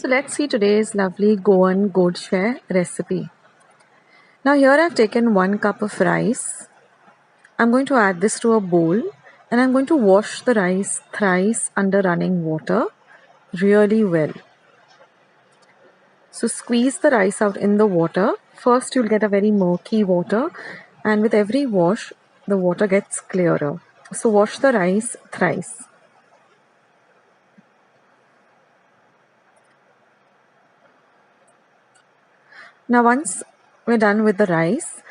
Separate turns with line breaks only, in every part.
So let's see today's lovely Goan Godshe recipe. Now here I've taken 1 cup of rice. I'm going to add this to a bowl and I'm going to wash the rice thrice under running water really well. So squeeze the rice out in the water. First you'll get a very murky water, and with every wash the water gets clearer. So wash the rice thrice. Now once we're done with the rice,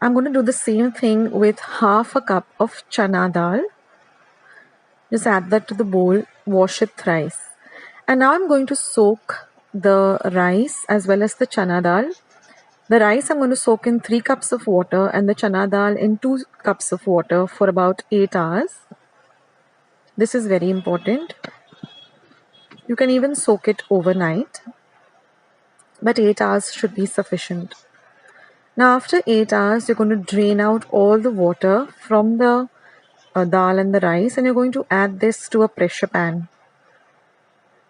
I'm going to do the same thing with half a cup of chana dal. Just add that to the bowl, wash it thrice. And now I'm going to soak the rice as well as the chana dal. The rice I'm going to soak in 3 cups of water and the chana dal in 2 cups of water for about 8 hours. This is very important. You can even soak it overnight, but 8 hours should be sufficient. Now after 8 hours, you're going to drain out all the water from the dal and the rice, and you're going to add this to a pressure pan.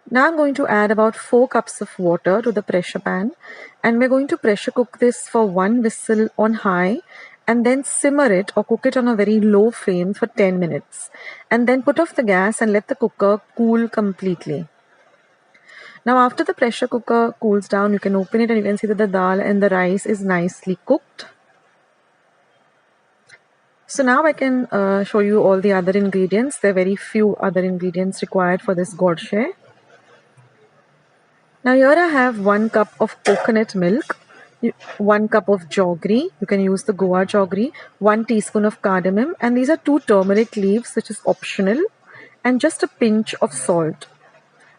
Now I'm going to add about 4 cups of water to the pressure pan, and we're going to pressure cook this for 1 whistle on high and then simmer it or cook it on a very low flame for 10 minutes, and then put off the gas and let the cooker cool completely. Now after the pressure cooker cools down, you can open it and you can see that the dal and the rice is nicely cooked. So now I can show you all the other ingredients. There are very few other ingredients required for this godshe. Now here I have 1 cup of coconut milk, 1 cup of jaggery, you can use the Goa jaggery, 1 teaspoon of cardamom, and these are 2 turmeric leaves which is optional, and just a pinch of salt.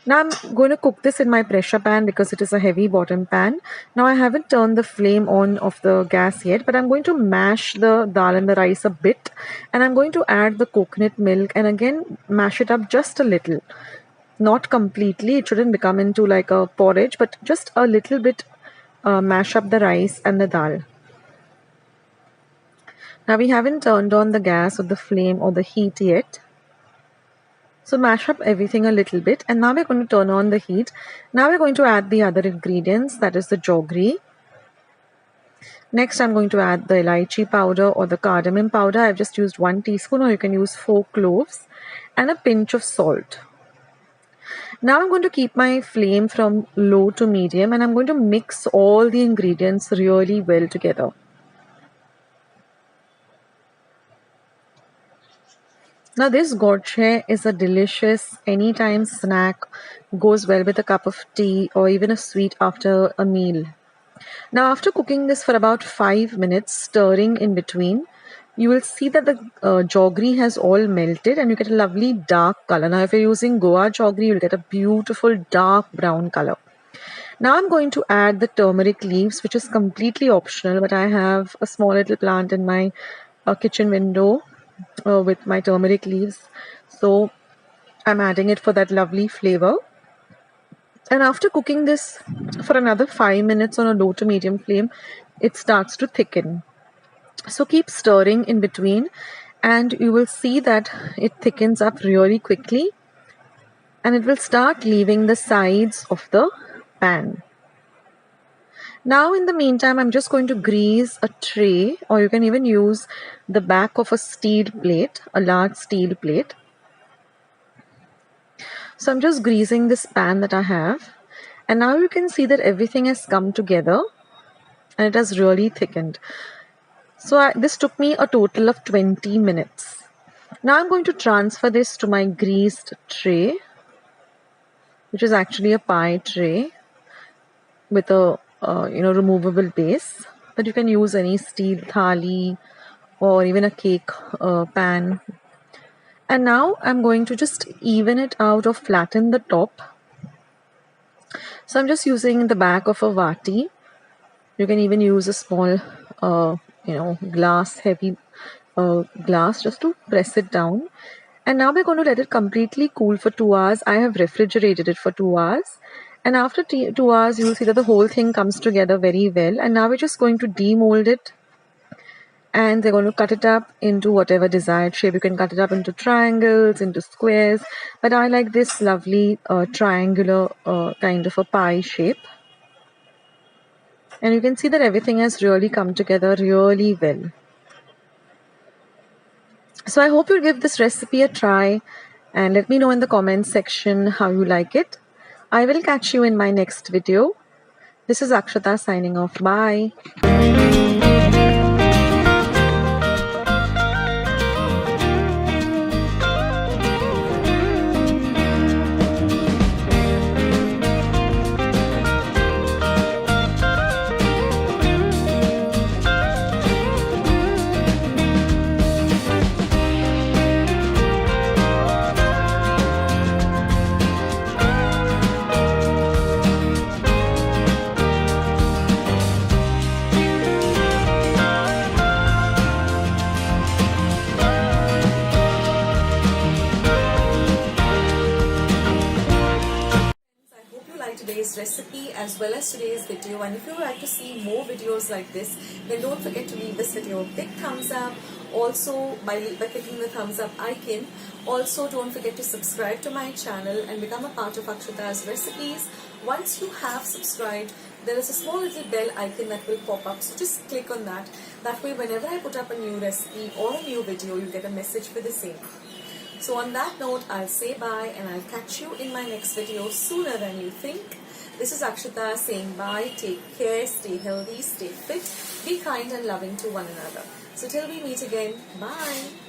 Now I'm going to cook this in my pressure pan because it is a heavy bottom pan. Now I haven't turned the flame on of the gas yet, but I'm going to mash the dal and the rice a bit, and I'm going to add the coconut milk and again mash it up just a little. Not completely, it shouldn't become into like a porridge, but just a little bit mash up the rice and the dal. Now we haven't turned on the gas or the flame or the heat yet. So mash up everything a little bit, and now we're going to turn on the heat. Now we're going to add the other ingredients, that is the jaggery. Next I'm going to add the elaichi powder or the cardamom powder. I've just used 1 teaspoon, or you can use 4 cloves, and a pinch of salt. Now I'm going to keep my flame from low to medium, and I'm going to mix all the ingredients really well together. Now this godshe is a delicious anytime snack, goes well with a cup of tea or even a sweet after a meal. Now after cooking this for about 5 minutes, stirring in between, you will see that the jaggery has all melted and you get a lovely dark color. Now if you're using Goa jaggery, you'll get a beautiful dark brown color. Now I'm going to add the turmeric leaves, which is completely optional, but I have a small little plant in my kitchen window with my turmeric leaves, so I'm adding it for that lovely flavor. And after cooking this for another 5 minutes on a low to medium flame, it starts to thicken. So keep stirring in between and you will see that it thickens up really quickly and it will start leaving the sides of the pan. Now in the meantime, I'm just going to grease a tray, or you can even use the back of a steel plate, a large steel plate. So I'm just greasing this pan that I have, and now you can see that everything has come together and it has really thickened. So this took me a total of 20 minutes. Now I'm going to transfer this to my greased tray, which is actually a pie tray with a removable base, but you can use any steel thali or even a cake pan. And now I'm going to just even it out or flatten the top. So I'm just using the back of a vati. You can even use a small glass, heavy glass, just to press it down. And now we're going to let it completely cool for 2 hours. I have refrigerated it for 2 hours. And after 2 hours, you will see that the whole thing comes together very well. And now we're just going to demold it and they're going to cut it up into whatever desired shape. You can cut it up into triangles, into squares, but I like this lovely triangular kind of a pie shape. And you can see that everything has really come together really well. So I hope you'll give this recipe a try and let me know in the comments section how you like it. I will catch you in my next video. This is Akshata signing off. Bye. Today's recipe as well as today's video, and if you would like to see more videos like this, then don't forget to leave this video a big thumbs up. Also by clicking the thumbs up icon. Also don't forget to subscribe to my channel and become a part of Akshata's recipes. Once you have subscribed, there is a small little bell icon that will pop up, so just click on that. That way whenever I put up a new recipe or a new video, you get a message for the same. So on that note, I'll say bye and I'll catch you in my next video sooner than you think. This is Akshata saying bye, take care, stay healthy, stay fit, be kind and loving to one another. So till we meet again, bye.